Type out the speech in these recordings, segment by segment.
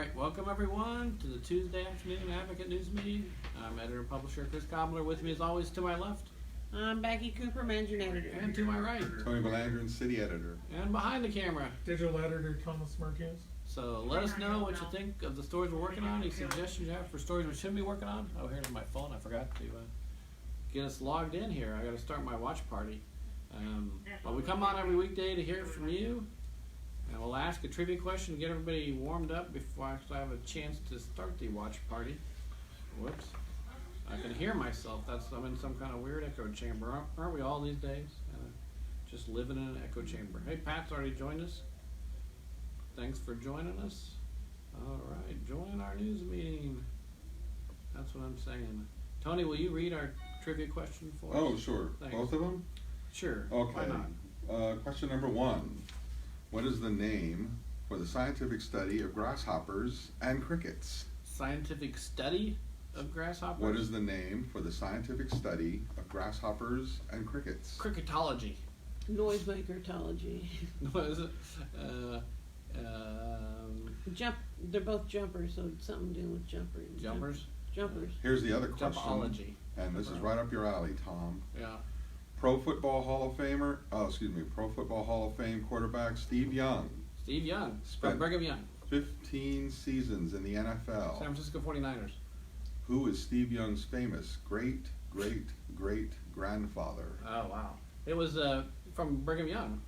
Alright, welcome everyone to the Tuesday afternoon Advocate News Meeting. I'm editor-publisher Chris Cobbler. With me as always to my left. I'm Becky Cooper, managing editor. And to my right. Tony Belandrin, city editor. And behind the camera. Digital editor Thomas Marquez. So let us know what you think of the stories we're working on, any suggestions you have for stories we should be working on. Oh, here's my phone. I forgot to get us logged in here. I got to start my watch party. But we come on every weekday to hear from you. And we'll ask a trivia question to get everybody warmed up before I actually have a chance to start the watch party. Whoops. I can hear myself. I'm in some kind of weird echo chamber. Aren't we all these days? Just living in an echo chamber. Hey, Pat's already joined us. Thanks for joining us. All right, join our news meeting. That's what I'm saying. Tony, will you read our trivia question for us? Oh, sure. Thanks. Both of them? Sure. Okay. Why not? Question number 1. What is the name for the scientific study of grasshoppers and crickets? Scientific study of grasshoppers? What is the name for the scientific study of grasshoppers and crickets? Cricketology. Noisemakertology. What is it? They're both jumpers, so something dealing with jumpers. Jumpers? Jumpers. Here's the other question. Jumpology. And this is right up your alley, Tom. Yeah. Pro Football Hall of Fame quarterback Steve Young. Steve Young. Spent From Brigham Young. 15 seasons in the NFL. San Francisco 49ers. Who is Steve Young's famous great-great-great-grandfather? Oh, wow. It was from Brigham Young.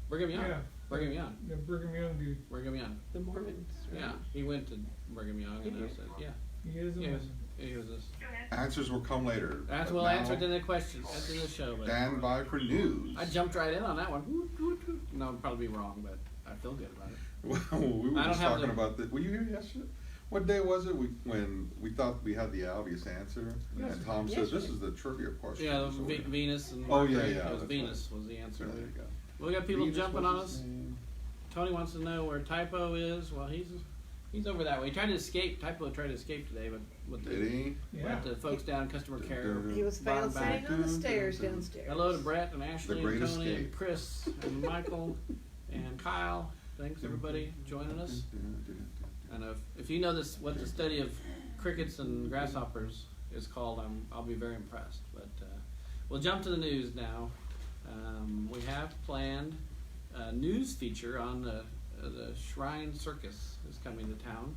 Brigham Young. Yeah. Brigham Young. The Brigham Young dude. Brigham Young. The Mormons. Right? Yeah. He went to Brigham Young and I said, yeah. He is a He was, Mormon. he was this. Answers will come later. That's but we'll now, answer to the question at the show. But Stand by for news. I jumped right in on that one. No, I'd probably be wrong, but I feel good about it. Well, we were I don't just have talking the- about Were you here yesterday? What day was it when we thought we had the obvious answer? And Tom says, this is the trivia question. Yeah, So we- Venus and Oh, yeah, Mercury. yeah, It was that's Venus was the answer. There you go. Well, we got people Venus jumping was on his us. name. Tony wants to know where Typo is. Well, he's over that way. He tried to escape. Typo tried to escape today, but with Did he? Yeah. the folks down in customer care. He was brought him found sitting back. on the stairs downstairs. Hello to Brett and Ashley The and Great Tony and Escape. Chris and Michael and Kyle. Thanks everybody joining us. And if you know what the study of crickets and grasshoppers is called, I'll be very impressed. But we'll jump to the news now. We have planned a news feature on the Shrine Circus is coming to town.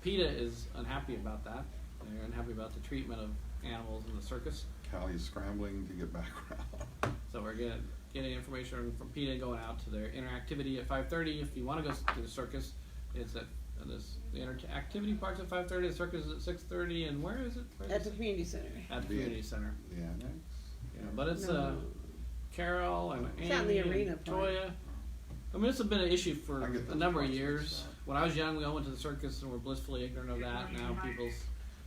PETA is unhappy about that. They're unhappy about the treatment of animals in the circus. Callie's scrambling to get back around. So we're getting information from PETA going out to their interactivity at 5:30. If you want to go to the circus, it's at the interactivity part's at 5:30. The circus is at 6:30. And where is it? At the community center. At the community center. The annex? Yeah, but it's No. Carol and It's out in Andy the arena and part. Toya. I mean, this has been an issue for I get a those number of questions. years. When I was young, we all went to the circus and were blissfully ignorant of that. Now people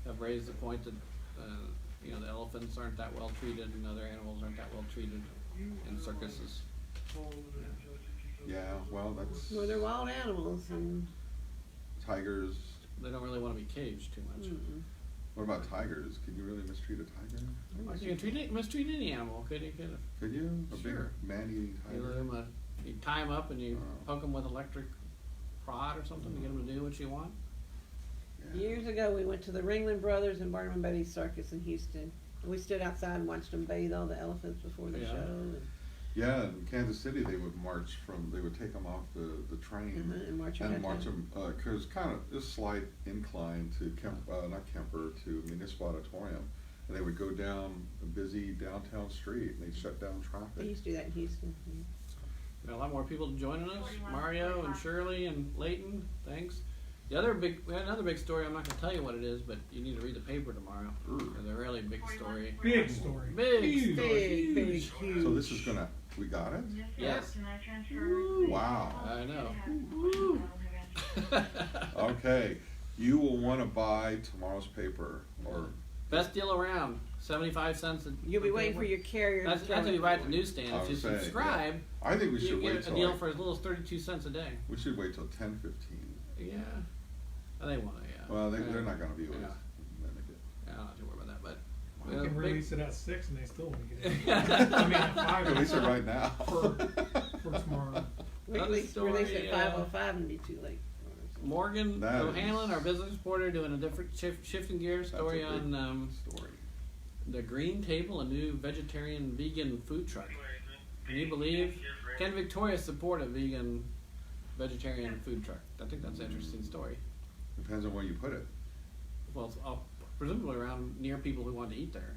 have raised the point that the elephants aren't that well treated and other animals aren't that well treated in circuses. Yeah, well, that's Well, they're wild animals, and tigers. They don't really want to be caged too much. What about tigers? Can you really mistreat a tiger? Like you can mistreat any animal, could you? Could you? A Sure. big man-eating tiger? You tie them up and you Oh. poke them with electric prod or something to get them to do what you want. Yeah. years ago we went to the Ringling Brothers and Barnum and Betty's Circus in Houston. And we stood outside and watched them bathe all the elephants before the Yeah. show. And, Yeah, in Kansas City they would take them off the train and march and around march town. them, cause kind of this slight incline to to Municipal Auditorium. And they would go down a busy downtown street and they'd shut down They traffic. used to do that in Houston. Yeah. Got a lot more people joining us. Mario and Shirley and Leighton, thanks. We had another big story. I'm not going to tell you what it is, but you need to read the paper tomorrow. It's a really big story. Big story. Big Huge. story. Big, huge. So this is we got it? Yes. Wow. I know. Okay, you will want to buy tomorrow's paper or Best deal around. 75 cents. You'll be waiting for your carrier. That's to what throw you it. buy at the newsstand. I If you was saying, subscribe, I think we you should wait get a till deal for as little as 32 cents a day. we should wait till 10:15. Yeah. They want to, yeah. Well, they're not going to be with Yeah. us. Yeah, I don't have to worry about that, but. We can release it at 6 and they still won't get it. it. I mean, at 5. Release it right now. For tomorrow. We Another release story, at 5:05 and be too late. Morgan That O'Hanlon, is- our business reporter, doing a different shifting gears That's story a big on story. the Green Table, a new vegetarian vegan food truck. Can you believe? Can Victoria support a vegan vegetarian food truck? I think that's an interesting story. Depends on where you put it. Well, it's presumably around near people who want to eat there.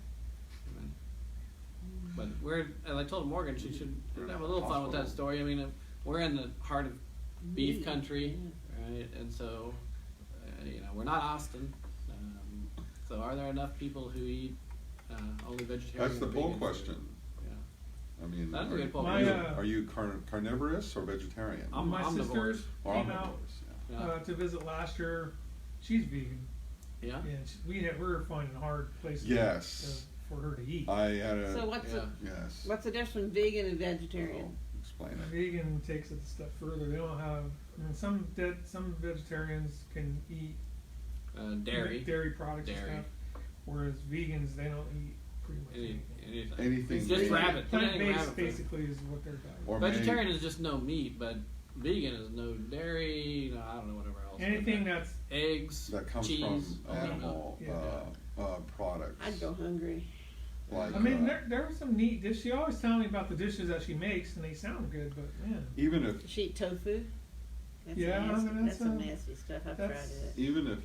I mean, but as I told Morgan, she should have a little fun with that story. I mean, we're in the heart of beef country, right? And so, we're not Austin. So, are there enough people who eat only vegetarian? That's the or poll vegan question. food? Yeah, I mean, that's a good poll. are you carnivorous or vegetarian? My sister omnivores. Or came out omnivores, Yeah. to visit last year. She's vegan, Yeah. and we were finding hard places Yes. for her to eat. I had a, So what's Yeah. yes. what's the difference between vegan and vegetarian? Explain it. Vegan takes it a step further. They don't have. I mean, some vegetarians can eat dairy products Dairy. and stuff, whereas vegans they don't eat pretty much anything. Anything It's just vegan. rabbit. Put anything Plant-based rabbit food. basically is what they're diet. Or Vegetarian is just no meat, but vegan is no dairy. I don't know whatever else. Anything that's eggs, that comes cheese. from I don't animal Yeah. products. I'd go hungry. Like, I mean, there were some neat dishes. She always telling me about the dishes that she makes, and they sound good. But man, even if Does she eat tofu? That's Yeah, nasty. I mean, That's some that's nasty stuff. I've tried that's- it. even if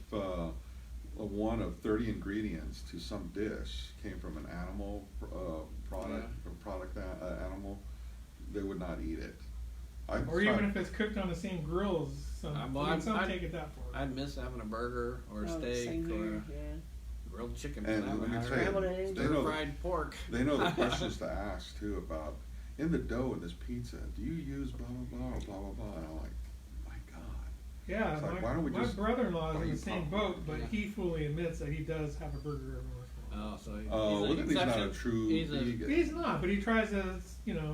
one of 30 ingredients to some dish came from an animal animal, they would not eat it. or even if it's cooked on the same grill as some. Some I'd- take it that far. I'd miss having a burger or a Oh, steak same or here, a yeah. grilled chicken. And for that let me matter. tell you, Scrambled eggs. they know the- Fried pork. They know the questions to ask too about in the dough of this pizza. Do you use blah blah blah or blah blah blah? And I'm like, my God. Yeah, It's like, why don't we my just- brother-in-law is why in you the same pop- boat, but Yeah. he fully admits that he does have a burger every once in a while. Oh, so Oh, he's look an at he's not a exception. true He's a vegan. He's not, but he tries to,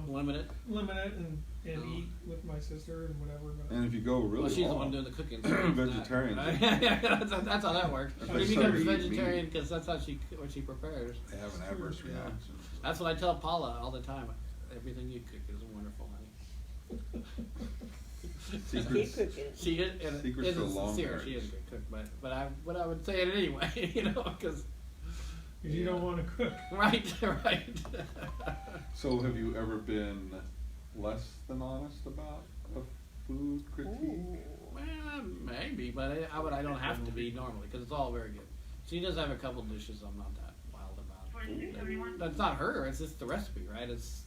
limit it. limit it and Oh. eat with my sister and whatever. But And if you go really Well, she's the raw, one doing the cooking. So it's not- Vegetarians. that's how that works. If He they becomes start eating vegetarian meat, because that's how what she prepares. they have an adverse Yeah. reaction. That's what I tell Paula all the time. Everything you cook is wonderful, honey. Keep Secrets. cooking it. She is, and Secrets to isn't long sincere. She is a marriage. good cook, but I would say it anyway, because because you don't want to cook. right. So have you ever been less than honest about a food critique? Well, maybe, but I don't have to be normally because it's all very good. She does have a couple dishes I'm not that wild about. That's not her. It's just the recipe, right? It's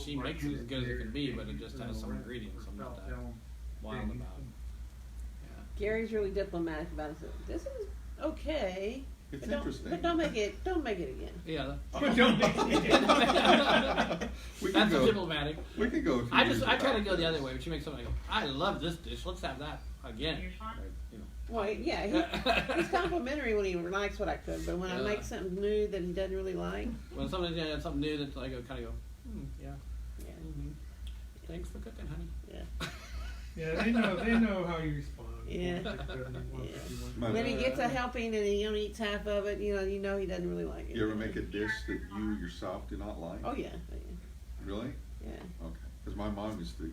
she makes it as good as it can be, but it just has some ingredients I'm not that wild about. Yeah. Gary's really diplomatic about it. So, this is okay. It's But interesting. don't make it again. Yeah. But don't make it. We can That's go. diplomatic. We can go. a few I years try to without go the this. other way, but she makes something. I love this dish. Let's have that again. Well, yeah, he's complimentary when he likes what I cook, but when I Yeah. make something new that he doesn't really like, When somebody has something new that I go kind of go, yeah. yeah, Mm-hmm. Thanks for cooking, honey. yeah. Yeah, they know how you respond. Yeah. My- When he gets a helping and he only eats half of it, you know he doesn't really like it. You ever make a dish that you yourself do not like? Oh yeah, Really? yeah. Okay. Because my mom used to,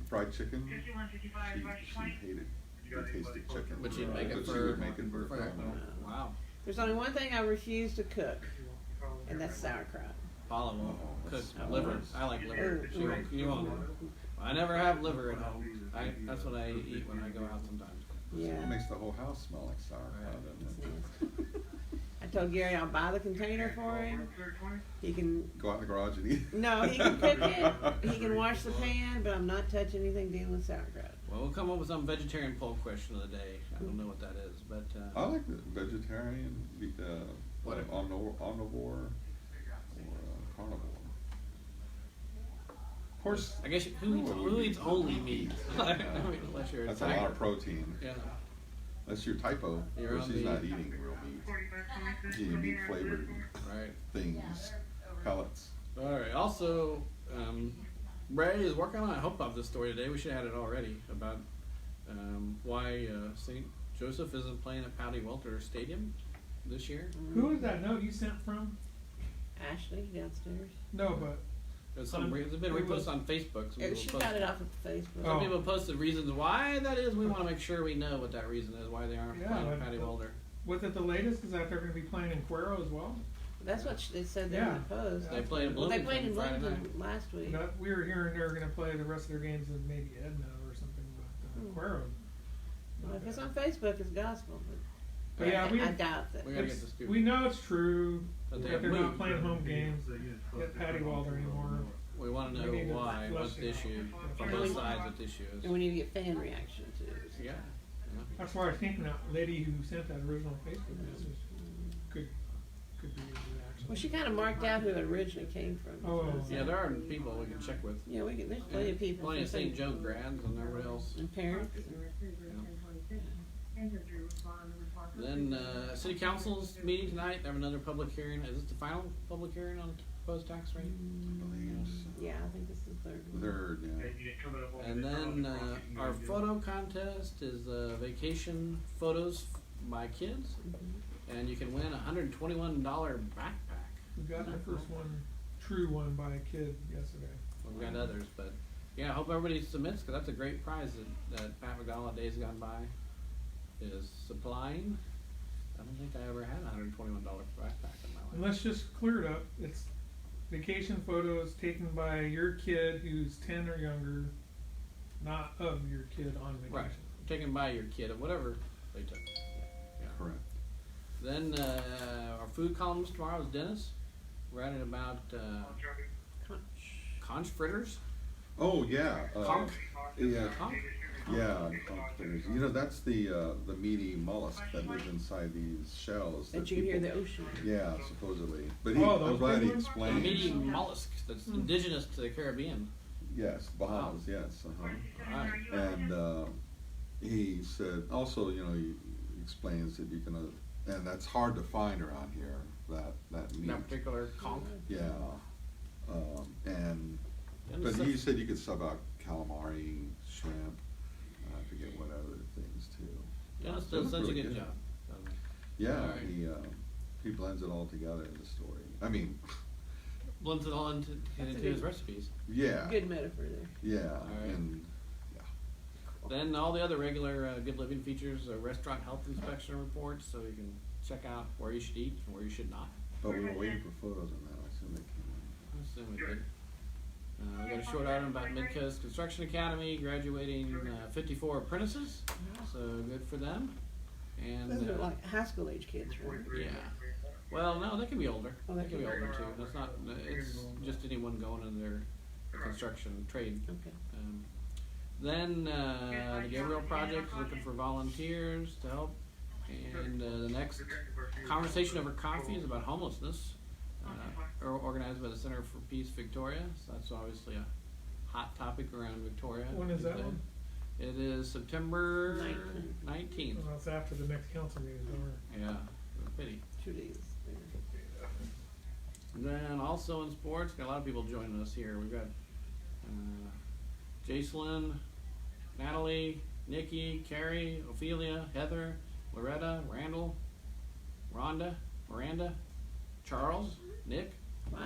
fried chicken. She hated the tasted chicken. But she'd make it But for. she would make it for for- family. Wow. There's only one thing I refuse to cook, and that's sauerkraut. Paula won't Oh, cook that's liver. nice. I like liver. Ooh, She won't. You won't. I never have liver at home. That's what I eat when I go out sometimes. It Yeah. makes the whole house smell like sauerkraut, doesn't it? I told Gary I'll buy the container for him. He can. Go out in the garage and eat. No, he can cook it. He can wash the pan, but I'm not touching anything dealing with sauerkraut. Well, we'll come up with some vegetarian poll question of the day. I don't know what that is, but I like the vegetarian, Whatever. omnivore, or carnivore. Of course, I guess who eats only meat? I mean, unless you're that's a lot tiger. of protein. Yeah. Unless you're typo, You're or on she's the- not eating real meat. She's eating meat flavored Right. things, pellets. All right. Also, Ray is working on. I hope of this story today. We should have had it already about why St. Joseph isn't playing at Patty Welter Stadium this year. Who is that note you sent from? Ashley downstairs. No, but There's it's been reposted on Facebook. Some people She posted- got it off of Facebook. Some people posted reasons why that is. We want to make sure we know what that reason is, why they aren't Yeah, playing but- Patty Boulder. Was it the latest? Is that they're going to be playing in Cuero as well? That's what they said there in the post. They played in Well, they played in Bloomington Friday Bloomington night. last week. We were hearing they're going to play the rest of their games in maybe Edna or something, but Cuero. Well, if it's on Facebook, it's gospel. But yeah, I doubt that. We gotta get the scoop. We know it's true But that they they're not moved. playing home games at Patty Walder anymore. We want to know We need to why, what's flush the it out. issue, from Yeah. both sides what the issue is. And we need to get fan reaction too. Yeah. That's why I think that lady who sent that original Facebook message could be a reaction. Well, she kind of marked out who it originally came from. Oh. Yeah, there are people we can check with. Yeah, we can. There's plenty of people. Plenty of from St. Joe grads and everybody else. and parents. Then City Council's meeting tonight. They have another public hearing. Is this the final public hearing on proposed tax rate? Yeah, I think this is the third one. Third, yeah. And then our photo contest is vacation photos by kids, and you can win a $121 backpack. We got the first one, true one by a kid yesterday. We've got others, but yeah, I hope everybody submits because that's a great prize that Pat McDonald Days Gone By is supplying. I don't think I ever had a $121 backpack in my life. And let's just clear it up. It's vacation photos taken by your kid who's 10 or younger, not of your kid on vacation. Right, taken by your kid or whatever they took. Yeah. Correct. Then our food columns tomorrow is Dennis. We're at it about conch fritters. Oh, yeah. Conch? Yeah. Conch? Yeah, conch fritters. You know, that's the meaty mollusk that lives inside these shells. That you hear people- the ocean. Yeah, supposedly. But Oh, I'm those glad big he ones? A explained. meaty mollusk that's indigenous to the Caribbean. Yes, Bahamas, yes. Right. And he said, also, you know, he explains that you can, and that's hard to find around here, that meat. That particular conch. Yeah. And, Dennis but he said- said you could sub out calamari, shrimp, I forget what other things too. Dennis That does was such a really good job. Yeah, All right. he blends it all together in the story. I mean, Blends it all into his recipes. yeah, Good metaphor there. yeah, right. and Then all the other regular good living features, restaurant health inspection reports, so you can check out where you should eat and where you should not. but we were waiting for photos on that. I assume they came in. I assume we did. We got a short item about Midcoast Construction Academy graduating 54 apprentices, so good for them. And Those are like high school age kids, right? yeah, well, no, they can be older. Oh, They can be older too. That's not. It's just anyone going in their construction trade. Okay. Then the Gabriel Project is looking for volunteers to help. And the next conversation over coffee is about homelessness, organized by the Center for Peace Victoria. So that's obviously a hot topic around Victoria. When is that one? It is September 19th. 19th. Well, it's after the next council meeting, don't worry. Yeah, pity. 2 days. Then also in sports, got a lot of people joining us here. We've got Jacelyn, Natalie, Nikki, Carrie, Ophelia, Heather, Loretta, Randall, Rhonda, Miranda, Charles, Nick. Wow.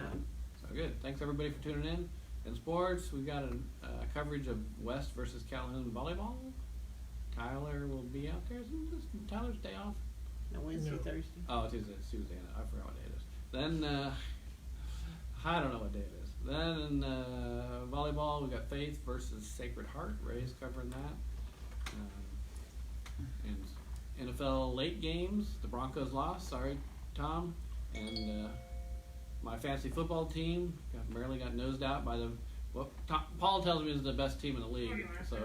So good. Thanks everybody for tuning in. In sports, we've got a coverage of West versus Calhoun volleyball. Tyler will be out there. Isn't this Tyler's day off? No, Wednesday, No. Thursday. Oh, it's Tuesday. I forgot what day it is. Then, I don't know what day it is. Then in volleyball, we got Faith versus Sacred Heart. Ray's covering that. And NFL late games, the Broncos lost. Sorry, Tom. And my fantasy football team barely got nosed out by Paul tells me is the best team in the league. So,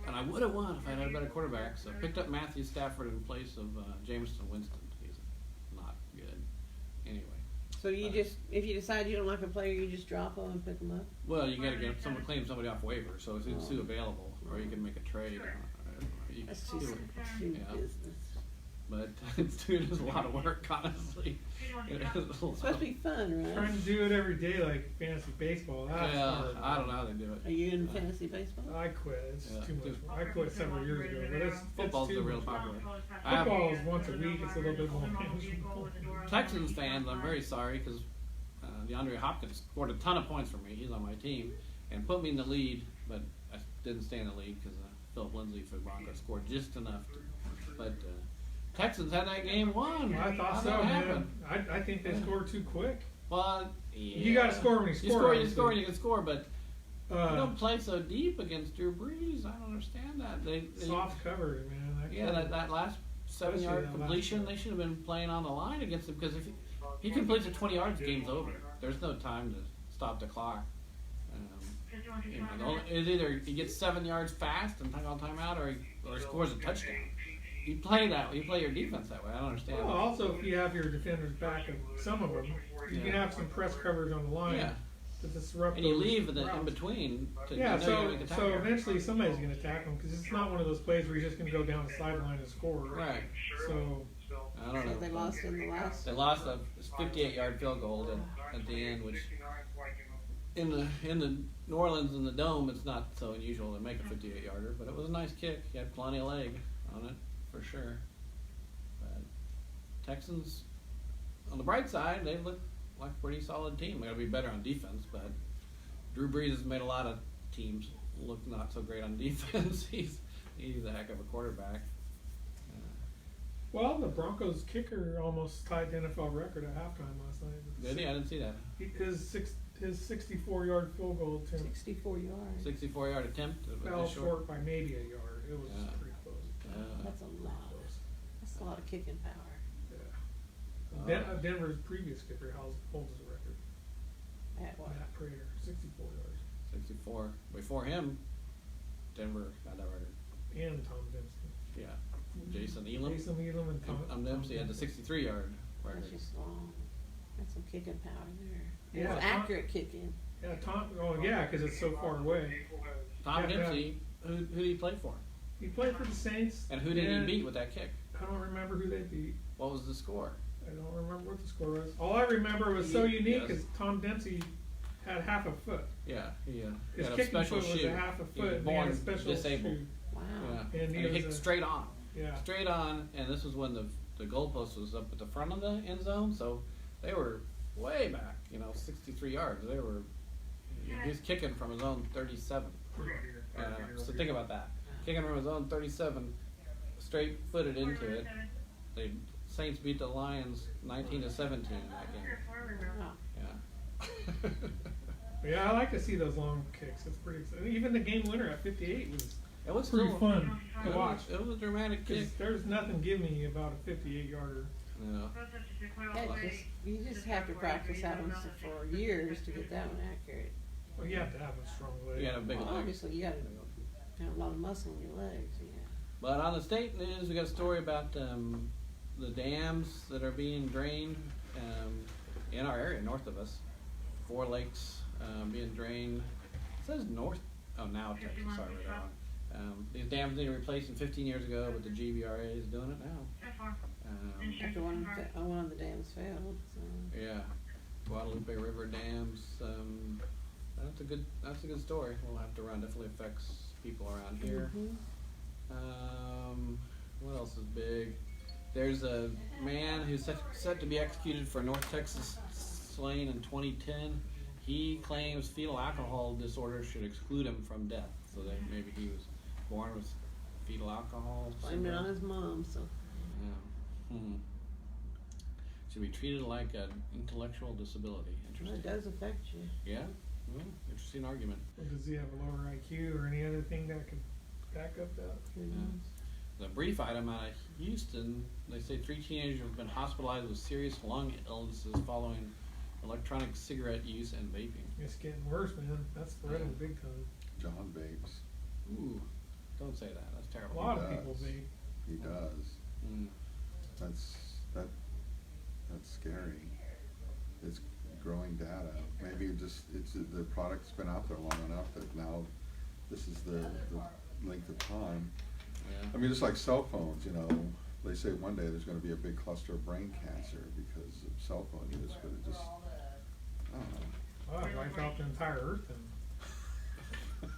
and I would have won if I had a better quarterback. So I picked up Matthew Stafford in place of Jameson Winston. He's not good. Anyway. So you just, if you decide you don't like a player, you just drop them and pick them up? Well, you got to get someone claim somebody off waiver, so it's too available, or you can make a trade. You That's can too do it. too Yeah. business. But it's a lot of work, honestly. It is a It's supposed to lot. be fun, right? Trying to do it every day like fantasy baseball. That's Yeah, hard. I don't know how they do it. Are you in fantasy baseball? I quit. It's Yeah. too much. I quit several years ago, but it's Football's too the real much. popular. I have Football is once a week. It's a little bit more manageable. Texans fans. I'm very sorry because DeAndre Hopkins scored a ton of points for me. He's on my team and put me in the lead, but I didn't stay in the lead because Philip Lindsay for the Broncos scored just enough. But Texans had that game won. I thought How'd so, that man. happen? I think they scored too quick. Well, You got to score when you score. You score, and you can score, but you Uh, don't play so deep against Drew Brees. I don't understand that. They soft coverage, man. that last 7-yard Especially that last completion, one. they should have been playing on the line against him because if he completes at 20 yards, game's over. There's no time to stop the clock. It's either he gets 7 yards fast and on timeout, or he scores a touchdown. You play your defense that way. I don't understand. Well, also, if you have your defenders back, and some of them, you can have some press coverage on the line Yeah. to disrupt. And you those leave in routes. between. Yeah, you're gonna make a so tackle. eventually somebody's going to tackle them because it's not one of those plays where you're just going to go down the sideline and score. Right. So I don't So know. they lost in the last. They lost a 58-yard field goal at the end, which in the New Orleans in the dome, it's not so unusual to make a 58-yarder, but it was a nice kick. He had plenty of leg on it for sure. But Texans, on the bright side, they look like a pretty solid team. They got to be better on defense, but Drew Brees has made a lot of teams look not so great on defense. He's a heck of a quarterback. well, the Broncos kicker almost tied the NFL record at halftime last night. Did he? I didn't see that. His 64-yard field goal attempt 64 yards. 64-yard attempt. fell short by maybe a yard. It was Yeah. pretty close. That's a lot. That's a lot of kicking power. Denver's previous kicker holds the record. At what? Matt Prater, 64 yards. 64. Before him, Denver got that record. And Tom Dempsey. Yeah. Jason Elam. Jason Elam and Tom Dempsey had the 63-yard record. That's just long. That's some kicking power there. Yeah, It's accurate kicking. Yeah, because it's so far away. Tom Yeah, Dempsey, who did he play for? He played for the Saints. And who did he beat with that kick? I don't remember who they beat. What was the score? I don't remember what the score was. All I remember was so unique Yes. because Tom Dempsey had half a foot. Yeah, he His had a kicking special foot was shoe. a half a He was foot. And he had born a special disabled. shoe. Wow. Yeah. And he he was kicked a- straight on. Yeah. Straight on, and this was when the goalpost was up at the front of the end zone, so they were way back, 63 yards. He was kicking from his own 37. So think about that. Kicking from his own 37, straight footed into it. The Saints beat the Lions 19-17 in that game. Wow. Yeah. Yeah, I like to see those long kicks. It's pretty exciting. Even the game winner at 58 was It was pretty still fun to watch. It was a dramatic kick. 'Cause there's nothing giving me about a 58-yarder. Yeah. You just have to practice that one for years to get that one accurate. Well, you have to have a strong leg. You had a big Well, leg. obviously, you got to have a lot of muscle in your legs. Yeah. But on the state news, we got a story about the dams that are being drained in our area, north of us. 4 lakes being drained. It says north. Oh, now Texas. Sorry, we're wrong. These dams needed replacing 15 years ago, but the GVRA is doing it now. After one of the dams failed. So. Yeah, Guadalupe River dams. That's a good story. We'll have to run. Definitely affects people around here. Mm-hmm. What else is big? There's a man who's set to be executed for North Texas slaying in 2010. He claims fetal alcohol disorder should exclude him from death. So that maybe he was born with fetal alcohol Blamed it on syndrome. his mom. So. Yeah. Should be treated like an intellectual disability. Well, it Interesting. does affect you. Yeah. Well, interesting argument. Or does he have a lower IQ or any other thing that could back up that? Who Yeah. knows? The brief item out of Houston, they say 3 teenagers have been hospitalized with serious lung illnesses following electronic cigarette use and vaping. It's getting worse, man. That's spreading big time. John vapes. Ooh, don't say that. That's A terrible. lot of does. people vape. He does. Mm. That's scary. It's growing data. Maybe it's the product's been out there long enough that now this is the length of time. Yeah. I mean, just like cell phones, they say one day there's going to be a big cluster of brain cancer because of cell phone use, but it just, I don't know. Wow, wipe out the entire earth then.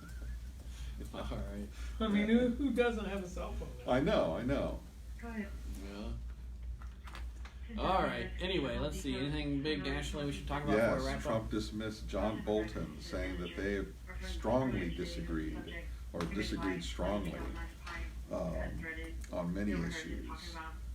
All right. I mean, who doesn't have a cell phone now? I know. Yeah. All right. Anyway, let's see. Anything big nationally we should talk about before we wrap Yes, up? Trump dismissed John Bolton, saying that they have strongly disagreed, or disagreed strongly, on many issues.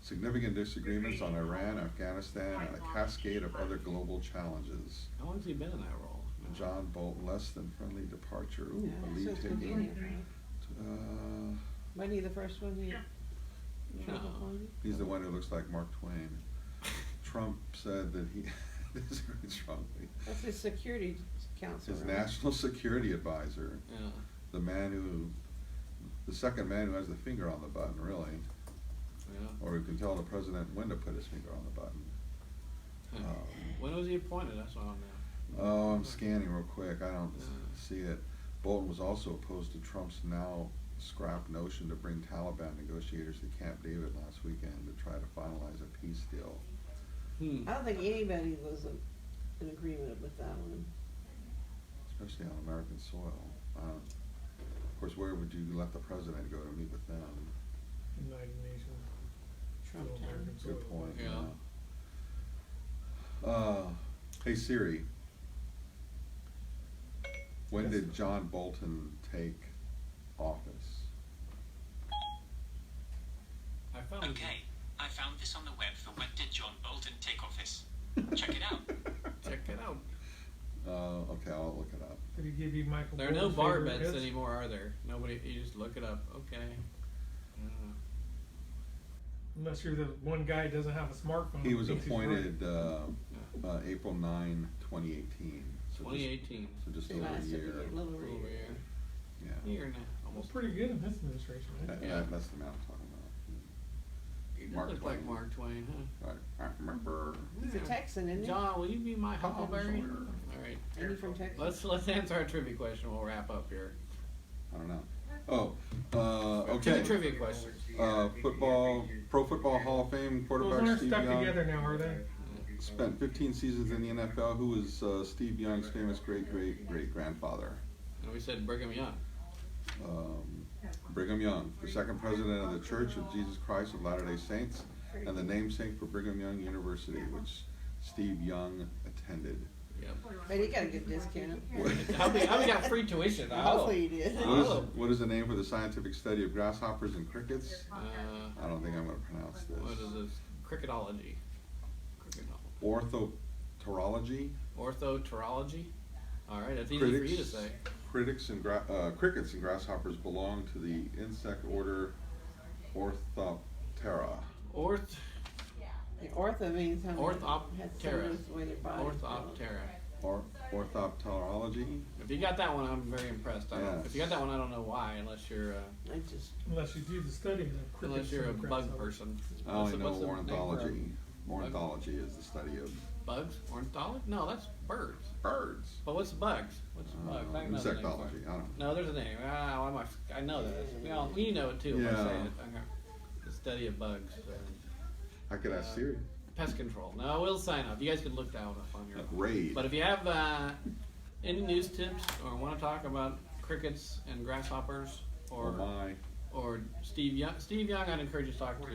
Significant disagreements on Iran, Afghanistan, and a cascade of other global challenges. How long has he been in that role? John Bolton, less than friendly departure. Ooh, Yeah, a lead since taking. beginning, right? Wasn't he the first one he Trump No. appointed? He's the one who looks like Mark Twain. Trump said that he disagreed strongly. That's his security council. His right? national security advisor, Yeah. the second man who has the finger on the button, really, Yeah. or who can tell the president when to put his finger on the button. When was he appointed? That's what I'm now. Oh, I'm scanning real quick. I don't Yeah. see it. Bolton was also opposed to Trump's now scrapped notion to bring Taliban negotiators to Camp David last weekend to try to finalize a peace deal. I don't think anybody was in agreement with that one. Especially on American soil. Of course, where would you let the president go to meet with them? United Nations. Trump Still town. American Good soil. point. Yeah. Hey Siri, when Yes. did John Bolton take office? I found Okay, I found this on the web for when did John Bolton take office. Check it out. Check it out. Okay, I'll look it up. Did he give you Michael? There are no Bolton's bar favorite bets hits? anymore, are there? Nobody. You just look it up. Okay. Unless you're the one guy who doesn't have a smartphone. He was thinks he's appointed April 9, 2018. So 2018. Just They over a lasted year. little over Over a year. here. Yeah. Year and a, right. almost. Pretty good in this administration, right? That's the man I'm talking about. He does Mark look like Twain. Mark Twain, huh? Right. I remember. He's a Texan, isn't he? John, will you be my huckleberry? Sawyer. All right. Ain't he from Texas? Let's answer our trivia question. We'll wrap up here. I don't know. Oh, Two okay. trivia questions. Pro Football Hall of Fame Those quarterback aren't Steve stuck Young together now, are they? spent 15 seasons in the NFL. Who was Steve Young's famous great-great-great-grandfather? And we said Brigham Young. Brigham Young, the second president of the Church of Jesus Christ of Latter-day Saints, and the namesake for Brigham Young University, which Steve Young attended. Yep. But he got a good discount. How we got free tuition? I hope. Hopefully he did. What is the name for the scientific study of grasshoppers and crickets? I don't think I'm going to pronounce What is this. this? Cricketology. Orthoterology. Orthoterology. All right, that's easy for you to say. Crickets and grasshoppers belong to the insect order Orthoptera. The ortho means how Orthoptera. the way their body Orthoptera. Orthopterology. If you got that one, I'm very impressed. Yes. If you got that one, I don't know why, unless you're I just Unless you do the study of the crickets unless you're a and bug grasshoppers. person. I only know what's the name for ornithology. a Ornithology is the study of bugs? Ornithology? No, that's birds. birds. But what's bugs? What's bugs? I know the name for it. Insectology. I don't know. No, there's a name. I know that. We know it too. If I say Yeah. it. The study of bugs. I could ask Siri. Pest control. No, we'll sign up. You guys can look that one up on your. Raid. But if you have any news tips or want to talk about crickets and grasshoppers or Steve Young, I'd encourage you to talk to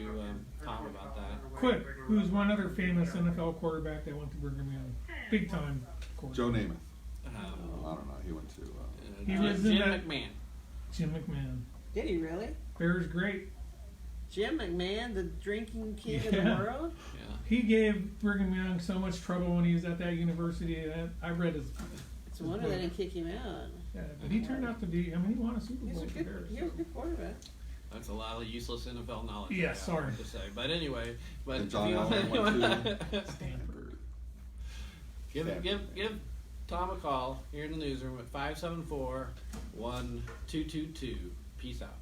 Tom about that. Quick, who's one other famous NFL quarterback that went to Brigham Young? Big time quarterback. Joe Namath. I Um, don't know. He went to. He Jim, was in Jim that- McMahon. Jim McMahon. did he really? Bears great. Jim McMahon, the drinking king of the Yeah. world. Yeah. He gave Brigham Young so much trouble when he was at that university. That I read his. It's a wonder they didn't kick him out. Yeah, but he turned out to be. I mean, he won a Super He Bowl was a for the good. Bears. He was a good quarterback. That's a lot of useless NFL knowledge. Yeah, I sorry. have to say. But anyway, And if John you Elway went to Stanford. give Tom a call here in the newsroom at 574-1222. Peace out.